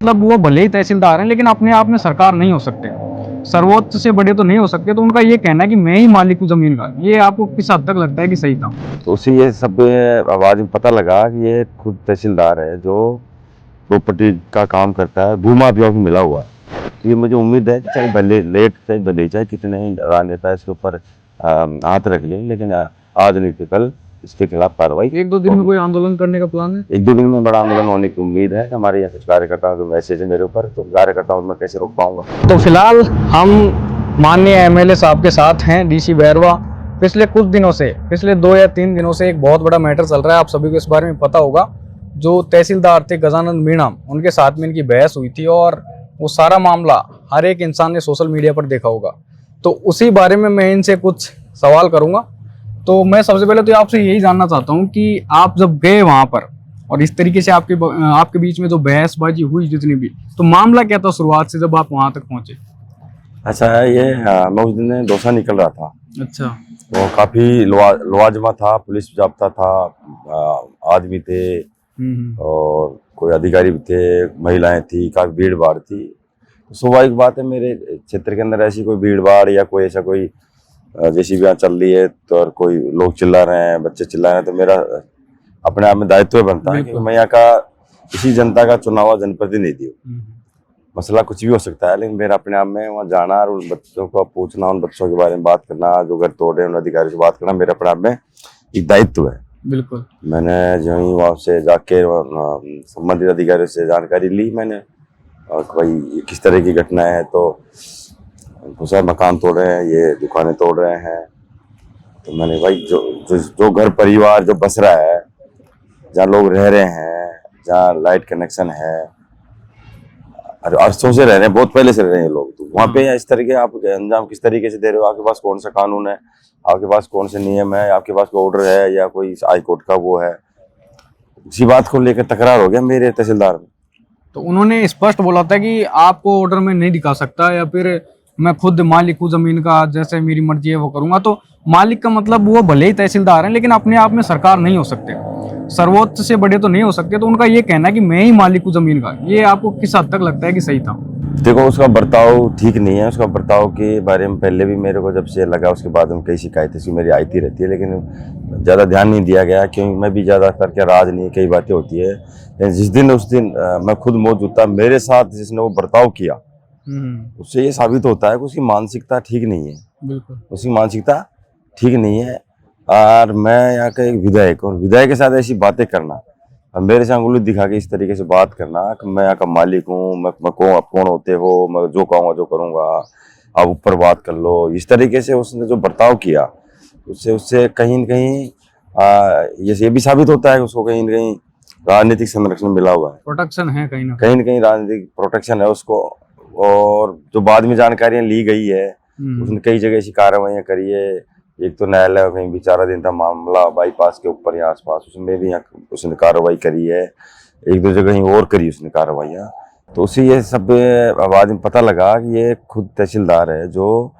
मतलब वो भले ही तहसीलदार हैं लेकिन अपने आप में सरकार नहीं हो सकते, सर्वोच्च से बड़े तो नहीं हो सकते। तो उनका ये कहना है कि मैं ही मालिक हूँ जमीन का, ये आपको किस हद तक लगता है कि सही था? तो उसी ये सब आवाज में पता लगा कि ये खुद तहसीलदार है जो प्रॉपर्टी का काम करता है, भूमाफियाओं से मिला हुआ है। तो ये मुझे उम्मीद है कि चाहे भले लेट चाहे भले चाहे कितने राजनेता इसके ऊपर हाथ रख लें, लेकिन आज नहीं तो कल इसके खिलाफ कार्रवाई। एक दो दिन में कोई आंदोलन करने का प्लान है? एक दो दिन में बड़ा आंदोलन होने की उम्मीद है। हमारे यहाँ कुछ कार्यकर्ताओं के मैसेज है मेरे ऊपर, तो कार्यकर्ताओं को मैं कैसे रोक पाऊंगा। तो फिलहाल हम माननीय एमएलए साहब के साथ हैं, डीसी बैरवा। पिछले कुछ दिनों से, पिछले 2 या 3 दिनों से एक बहुत बड़ा मैटर चल रहा है, आप सभी को इस बारे में पता होगा। जो तहसीलदार थे गजानंद मीणा, उनके साथ में इनकी बहस हुई थी और वो सारा मामला हर एक इंसान ने सोशल मीडिया पर देखा होगा। तो उसी बारे में मैं इनसे कुछ सवाल करूंगा। तो मैं सबसे पहले तो आपसे यही जानना चाहता हूँ कि आप जब गए वहां पर और इस तरीके से आपके बीच में जो बहसबाजी हुई जितनी भी, तो मामला क्या था शुरुआत से जब आप वहां तक पहुंचे? अच्छा, ये मैं उस दिन दौसा निकल रहा था। अच्छा। तो काफी लवाजमा था, पुलिस जाब्ता था, आदमी थे और कोई अधिकारी भी थे, महिलाएं थी, काफी भीड़ भाड़ थी। तो स्वाभाविक बात है, मेरे क्षेत्र के अंदर ऐसी कोई भीड़ भाड़ या कोई ऐसा कोई जैसी भी यहाँ चल रही है तो और कोई लोग चिल्ला रहे हैं, बच्चे चिल्ला रहे हैं, तो मेरा अपने आप में दायित्व बनता है कि मैं यहाँ का किसी जनता का चुना हुआ जनप्रतिनिधि हूँ। मसला कुछ भी हो सकता है, लेकिन मेरा अपने आप में वहाँ जाना और उन बच्चों को पूछना, उन बच्चों के बारे में बात करना, जो घर तोड़ रहे हैं उन अधिकारियों से बात करना, मेरे अपने आप में एक दायित्व है। बिल्कुल। मैंने जो ही वहाँ से जाके संबंधित अधिकारियों से जानकारी ली मैंने, और भाई ये किस तरह की घटना है। तो सर मकान तोड़ रहे हैं, ये दुकानें तोड़ रहे हैं। तो मैंने भाई जो घर परिवार जो बस रहा है, जहाँ लोग रह रहे हैं, जहाँ लाइट कनेक्शन है, अरसों से रह रहे हैं, बहुत पहले से रह रहे हैं लोग, तो वहाँ पे इस तरह के आप अंजाम किस तरीके से दे रहे हो? आपके पास कौन सा कानून है, आपके पास कौन से नियम है, आपके पास कोई ऑर्डर है या कोई हाई कोर्ट का वो है? इसी बात को लेकर तकरार हो गया मेरे तहसीलदार में। तो उन्होंने स्पष्ट बोला था कि आपको ऑर्डर में नहीं दिखा सकता, या फिर मैं खुद मालिक हूँ जमीन का, जैसे मेरी मर्जी है वो करूंगा। तो मालिक का मतलब वो भले ही तहसीलदार हैं लेकिन अपने आप में सरकार नहीं हो सकते, सर्वोच्च से बड़े तो नहीं हो सकते। तो उनका ये कहना है कि मैं ही मालिक हूँ जमीन का, ये आपको किस हद तक लगता है कि सही था? देखो, उसका बर्ताव ठीक नहीं है। उसका बर्ताव के बारे में पहले भी मेरे को जब से लगा, उसके बाद में कई शिकायतें सी मेरी आती रहती है, लेकिन ज़्यादा ध्यान नहीं दिया गया, क्योंकि मैं भी ज़्यादा करके राज नहीं, कई बातें होती है। लेकिन जिस दिन उस दिन मैं खुद मौजूद था, मेरे साथ जिसने वो बर्ताव किया, उससे ये साबित होता है कि उसकी मानसिकता ठीक नहीं है। बिल्कुल। उसकी मानसिकता ठीक नहीं है। और मैं यहाँ का एक विधायक, और विधायक के साथ ऐसी बातें करना और मेरे से अंगुली दिखा के इस तरीके से बात करना कि मैं यहाँ का मालिक हूँ, मैं कौन होते हो, मैं जो कहूँगा जो करूँगा, आप ऊपर बात कर लो, इस तरीके से उसने जो बर्ताव किया, उससे कहीं न कहीं ये भी साबित होता है कि उसको कहीं न कहीं राजनीतिक संरक्षण मिला हुआ है, प्रोटेक्शन है कहीं ना कहीं राजनीतिक प्रोटेक्शन है उसको। और जो बाद में जानकारियां ली गई है, उसने कई जगह ऐसी कार्रवाइयां करी है। एक तो न्यायालय कहीं विचाराधीन था मामला बाईपास के ऊपर या आसपास, उसमें भी उसने कार्रवाई करी है। एक दो जगह कहीं और करी उसने कार्रवाइयां। तो उसी ये सब बाद में पता लगा कि ये खुद तहसीलदार है जो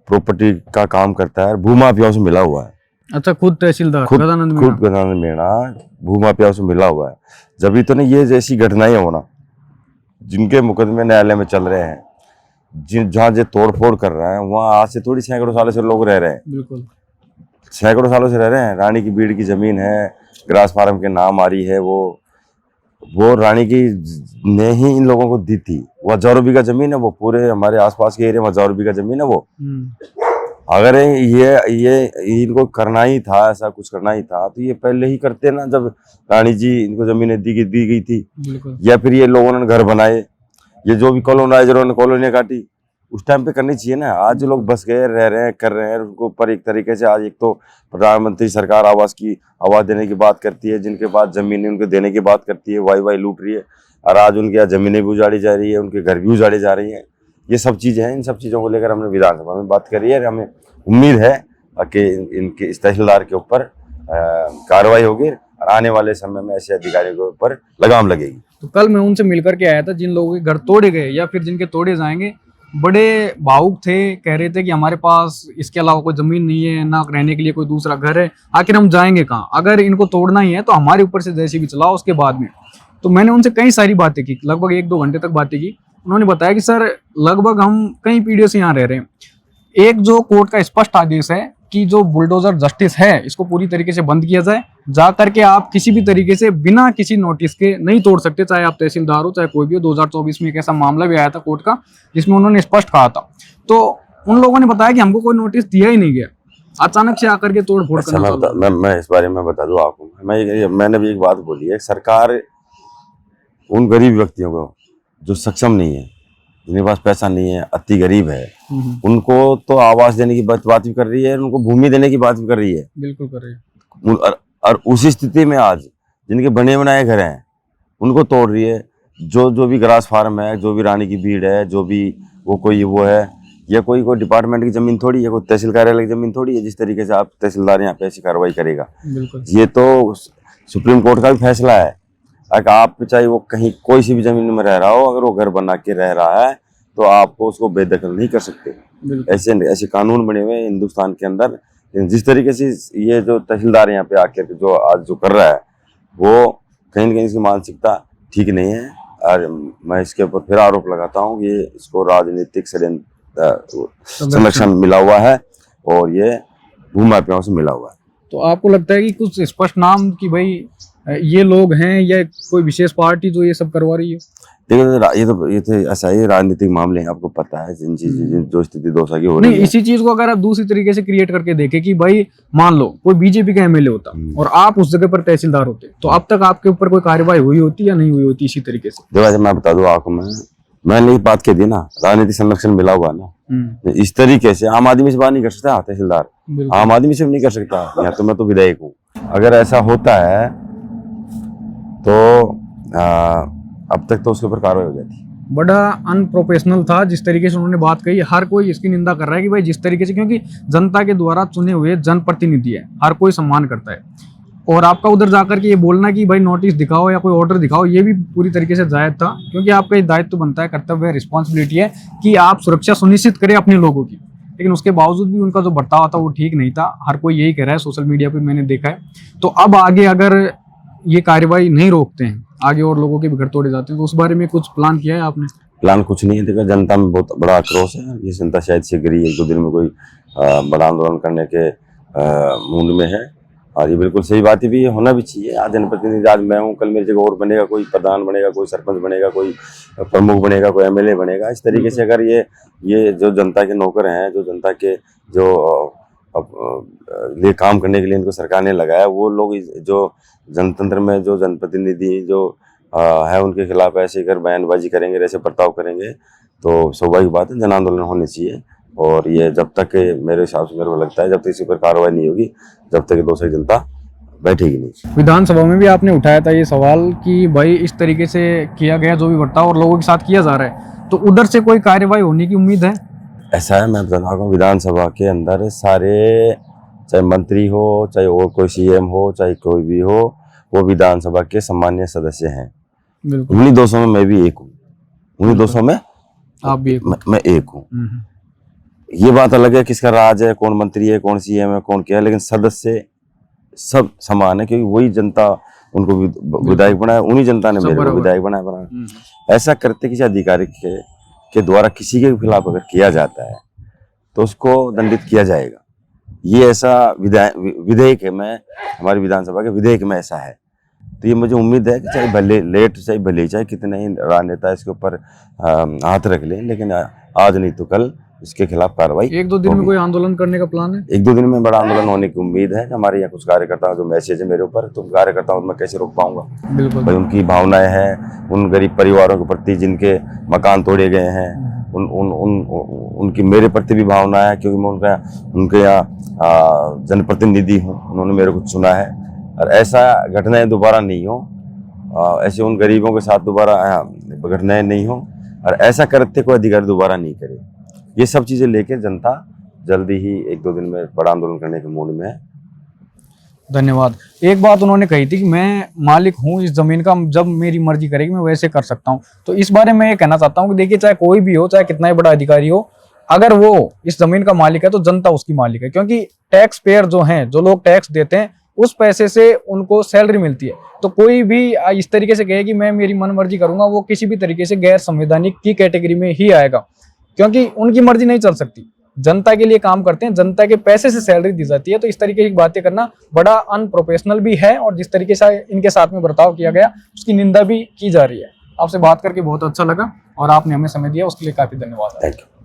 प्रॉपर्टी का काम करता है, भूमाफियाओं से मिला हुआ है। अच्छा, खुद तहसीलदार गजानंद मीणा भूमाफियाओं से मिला हुआ है। जब तो नहीं ये जैसी घटनाएं होना, जिनके मुकदमे न्यायालय में चल रहे हैं, जहाँ जो तोड़ फोड़ कर रहे हैं, वहाँ आज से थोड़ी सैकड़ों सालों से लोग रह रहे हैं। बिल्कुल, सैकड़ों सालों से रह रहे हैं। रानी की बीड़ की जमीन है, ग्रास फार्म के नाम आ रही है, वो रानी की ने ही इन लोगों को दी थी। वो हजारों बीघा जमीन है, वो पूरे हमारे आसपास के एरिया में हजारों बीघा जमीन है। वो अगर ये इनको करना ही था, ऐसा कुछ करना ही था, तो ये पहले ही करते ना, जब रानी जी इनको जमीनें दी गई थी, या फिर ये लोगों ने घर बनाए, ये जो भी कॉलोनाइजरों ने कॉलोनियां काटी, उस टाइम पे करनी चाहिए ना। आज जो लोग बस गए, रह रहे हैं, कर रहे हैं, उनको ऊपर एक तरीके से आज एक तो प्रधानमंत्री सरकार आवास की आवाज देने की बात करती है, जिनके पास जमीनें उनको देने की बात करती है, वाई लूट रही है, और आज उनके यहाँ जमीनें भी उजाड़ी जा रही है, उनके घर भी उजाड़े जा रही है। ये सब चीजें हैं। इन सब चीजों को लेकर हमने विधानसभा में बात करी है। हमें उम्मीद है कि इनके इस तहसीलदार के ऊपर कार्रवाई होगी और आने वाले समय में ऐसे अधिकारियों के ऊपर लगाम लगेगी। तो कल मैं उनसे मिलकर के आया था, जिन लोगों के घर तोड़े गए या फिर जिनके तोड़े जाएंगे, बड़े भावुक थे, कह रहे थे कि हमारे पास इसके अलावा कोई जमीन नहीं है, ना रहने के लिए कोई दूसरा घर है, आखिर हम जाएंगे कहाँ? अगर इनको तोड़ना ही है तो हमारे ऊपर से जैसे भी चलाओ, उसके बाद में तो मैंने उनसे कई सारी बातें की, लगभग 1-2 घंटे तक बातें की। उन्होंने बताया कि सर लगभग हम कई पीढ़ियों से यहाँ रह रहे हैं, एक जो कोर्ट का स्पष्ट आदेश है कि जो बुलडोजर जस्टिस है इसको पूरी तरीके से बंद किया जाए, जा करके आप किसी भी तरीके से बिना किसी नोटिस के नहीं तोड़ सकते, चाहे आप तहसीलदार हो चाहे कोई भी हो। 2024 में एक ऐसा मामला भी आया था कोर्ट का जिसमें उन्होंने स्पष्ट कहा था। तो उन लोगों ने बताया कि हमको कोई नोटिस दिया ही नहीं गया, अचानक से आकर के तोड़ फोड़ करना चालू। मैं इस बारे में बता दूं आपको, मैंने भी एक बात बोली है, सरकार उन गरीब व्यक्तियों को जो सक्षम नहीं है, जिनके पास पैसा नहीं है, अति गरीब है, उनको तो आवास देने की बात भी कर रही है, उनको भूमि देने की बात भी कर रही है। बिल्कुल कर रही है। और उसी स्थिति में आज जिनके बने बनाए घर हैं उनको तोड़ रही है। जो भी ग्रास फार्म है, जो भी रानी की भीड़ है, जो भी वो है, या कोई डिपार्टमेंट की जमीन थोड़ी है, कोई तहसील कार्यालय की जमीन थोड़ी है जिस तरीके से आप तहसीलदार यहाँ पे ऐसी कार्रवाई करेगा। ये तो सुप्रीम कोर्ट का भी फैसला है। अगर आप चाहे वो कहीं कोई सी भी जमीन में रह रहा हो, अगर वो घर बना के रह रहा है तो आपको उसको बेदखल नहीं कर सकते। ऐसे कानून बने हुए हैं हिंदुस्तान के अंदर। जिस तरीके से ये जो तहसीलदार यहाँ पे आकर जो आज जो कर रहा है, वो कहीं न कहीं इसकी मानसिकता ठीक नहीं है। और मैं इसके ऊपर फिर आरोप लगाता हूँ कि इसको राजनीतिक संरक्षण मिला हुआ है और ये भूमाफियाओं से मिला हुआ है। तो आपको लगता है कि कुछ स्पष्ट नाम कि भाई ये लोग हैं या कोई विशेष पार्टी जो ये सब करवा रही है? देखिए ये तो ऐसा ही राजनीतिक मामले हैं, आपको पता है जो स्थिति दोषा की हो रही है। नहीं, इसी चीज को अगर आप दूसरी तरीके से क्रिएट करके देखें कि भाई मान लो कोई बीजेपी का एमएलए होता और आप उस जगह पर तहसीलदार होते, तो अब तक आपके ऊपर कोई कार्रवाई हुई होती या नहीं हुई होती इसी तरीके से? देखो मैं बता दूं आपको, मैंने एक बात कह दी ना, राजनीतिक संरक्षण मिला हुआ ना। इस तरीके से आम आदमी से बात नहीं कर सकता तहसीलदार, आम आदमी से भी नहीं कर सकता। यहाँ तो मैं तो विधायक हूँ। अगर ऐसा होता है तो अब तक तो उसके ऊपर कार्रवाई हो जाती। बड़ा अनप्रोफेशनल था जिस तरीके से उन्होंने बात कही। हर कोई इसकी निंदा कर रहा है कि भाई जिस तरीके से, क्योंकि जनता के द्वारा चुने हुए जनप्रतिनिधि है, हर कोई सम्मान करता है, और आपका उधर जाकर के ये बोलना कि भाई नोटिस दिखाओ या कोई ऑर्डर दिखाओ, ये भी पूरी तरीके से जायज था। क्योंकि आपका ये दायित्व बनता है, कर्तव्य है, रिस्पॉन्सिबिलिटी है कि आप सुरक्षा सुनिश्चित करें अपने लोगों की। लेकिन उसके बावजूद भी उनका जो बर्ताव था वो ठीक नहीं था। हर कोई यही कह रहा है, सोशल मीडिया पे मैंने देखा है। तो अब आगे अगर ये कार्रवाई नहीं रोकते हैं, आगे और लोगों के भी घर तोड़े जाते हैं, तो उस बारे में कुछ प्लान किया है आपने? प्लान कुछ नहीं है। देखा, जनता में बहुत बड़ा आक्रोश है। ये जनता शायद से गिरी 1-2 दिन में कोई बड़ा आंदोलन करने के मूड में है, और ये बिल्कुल सही बात है भी, ये होना भी चाहिए। आज जनप्रतिनिधि, आज मैं हूँ, कल मेरी जगह और बनेगा, कोई प्रधान बनेगा, कोई सरपंच बनेगा, कोई प्रमुख बनेगा, कोई एमएलए बनेगा। इस तरीके से अगर ये जो जनता के नौकर हैं, जो जनता के जो लिए काम करने के लिए इनको सरकार ने लगाया, वो लोग जो जनतंत्र में जो जनप्रतिनिधि जो है उनके खिलाफ ऐसे कर बयानबाजी करेंगे, ऐसे बर्ताव करेंगे, तो स्वाभाविक बात है जन आंदोलन होने चाहिए। और ये जब तक, मेरे हिसाब से, मेरे को लगता है जब तक इसी पर कार्रवाई नहीं होगी, जब तक दोषी जनता बैठेगी नहीं। विधानसभा में भी आपने उठाया था ये सवाल कि भाई इस तरीके से किया गया जो भी बर्ताव और लोगों के साथ किया जा रहा है, तो उधर से कोई कार्रवाई होने की उम्मीद है? ऐसा है, मैं बता रहा हूँ, विधानसभा के अंदर सारे, चाहे मंत्री हो, चाहे और कोई सीएम हो, चाहे कोई भी हो, वो विधानसभा के सम्मान्य सदस्य हैं। उन्हीं 200 में मैं भी एक हूँ, उन्हीं 200 में आप भी एक? मैं एक हूँ। ये बात अलग है किसका राज है, कौन मंत्री है, कौन सीएम है, कौन क्या है, लेकिन सदस्य सब समान है, क्योंकि वही जनता उनको विधायक बनाया, उन्हीं जनता ने मेरे को विधायक बनाया। ऐसा करते किसी अधिकारी के द्वारा किसी के खिलाफ अगर किया जाता है तो उसको दंडित किया जाएगा। ये ऐसा विधेयक है, मैं हमारी विधानसभा के विधेयक में ऐसा है। तो ये मुझे उम्मीद है कि चाहे भले लेट, चाहे कितने ही राजनेता इसके ऊपर हाथ रख लें, लेकिन आज नहीं तो कल इसके खिलाफ कार्रवाई। 1-2 दिन में कोई आंदोलन करने का प्लान है? 1-2 दिन में बड़ा आंदोलन होने की उम्मीद है। हमारे यहाँ कुछ कार्यकर्ता जो मैसेज है मेरे ऊपर, तो कार्यकर्ताओं मैं कैसे रोक पाऊंगा? बिल्कुल भाई, उनकी भावनाएं हैं, उन गरीब परिवारों के प्रति जिनके मकान तोड़े गए हैं, उनकी मेरे प्रति भी भावना है, क्योंकि मैं उनके यहाँ जनप्रतिनिधि हूँ, उन्होंने मेरे को चुना है। और ऐसा घटनाएं दोबारा नहीं हो, ऐसे उन गरीबों के साथ दोबारा घटनाएं नहीं हो, और ऐसा करते कोई अधिकारी दोबारा नहीं करे। ये सब चीजें लेके जनता जल्दी ही 1-2 दिन में बड़ा आंदोलन करने के मूड में है। धन्यवाद। एक बात उन्होंने कही थी कि मैं मालिक हूँ इस जमीन का, जब मेरी मर्जी करेगी मैं वैसे कर सकता हूँ। तो इस बारे में ये कहना चाहता हूँ कि देखिए, चाहे कोई भी हो, चाहे कितना ही बड़ा अधिकारी हो, अगर वो इस जमीन का मालिक है तो जनता उसकी मालिक है। क्योंकि टैक्स पेयर जो हैं, जो लोग टैक्स देते हैं, उस पैसे से उनको सैलरी मिलती है। तो कोई भी इस तरीके से कहे कि मैं मेरी मन मर्जी करूंगा, वो किसी भी तरीके से गैर संवैधानिक की कैटेगरी में ही आएगा, क्योंकि उनकी मर्जी नहीं चल सकती। जनता के लिए काम करते हैं, जनता के पैसे से सैलरी दी जाती है। तो इस तरीके की बातें करना बड़ा अनप्रोफेशनल भी है, और जिस तरीके से इनके साथ में बर्ताव किया गया उसकी निंदा भी की जा रही है। आपसे बात करके बहुत अच्छा लगा और आपने हमें समय दिया, उसके लिए काफी धन्यवाद। Thank you.